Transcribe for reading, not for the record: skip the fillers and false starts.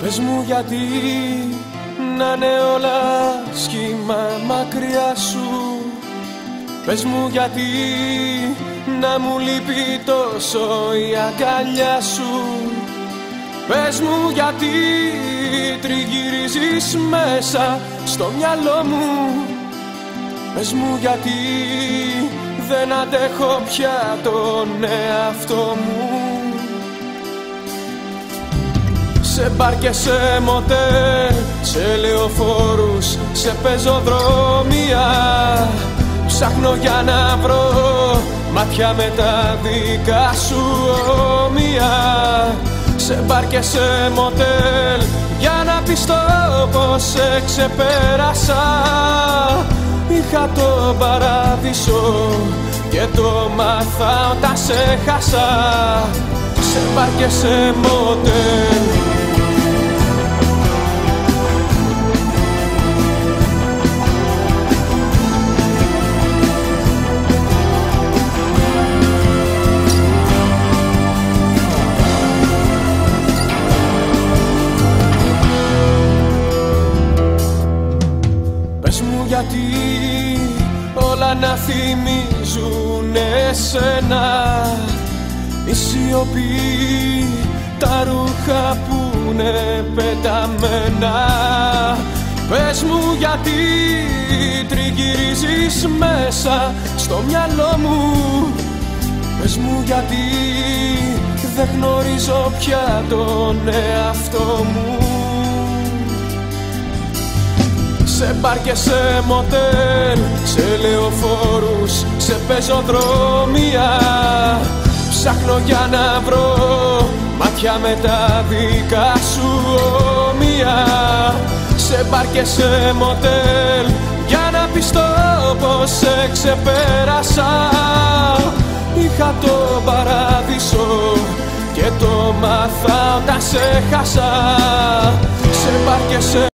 Πες μου γιατί να είναι όλα σχήμα μακριά σου. Πες μου γιατί να μου λείπει τόσο η αγκαλιά σου. Πες μου γιατί τριγυρίζεις μέσα στο μυαλό μου. Πες μου γιατί δεν αντέχω πια τον εαυτό μου. Σε μπαρ και σε μοτέλ, σε λεωφόρους, σε πεζοδρόμια ψάχνω για να βρω μάτια με τα δικά σου όμοια. Σε μπαρ και σε μοτέλ για να πιστώ πως σε ξεπέρασα. Είχα το παράδεισο και το μάθα όταν σε χάσα. Σε μπαρ και σε μοτέλ. Πες μου γιατί όλα να θυμίζουν εσένα. Η σιωπή, τα ρούχα που είναι πεταμένα. Πες μου γιατί τριγυρίζεις μέσα στο μυαλό μου. Πες μου γιατί δεν γνωρίζω πια τον εαυτό μου. Σε μπαρ και σε μοτέλ, σε λεωφόρους, σε πεζοδρόμια ψάχνω για να βρω μάτια με τα δικά σου όμοια. Σε μπαρ και σε μοτέλ για να πιστώ πως σε ξεπέρασα. Είχα το παράδεισο και το μάθα όταν σε χάσα. Σε μπαρ και σε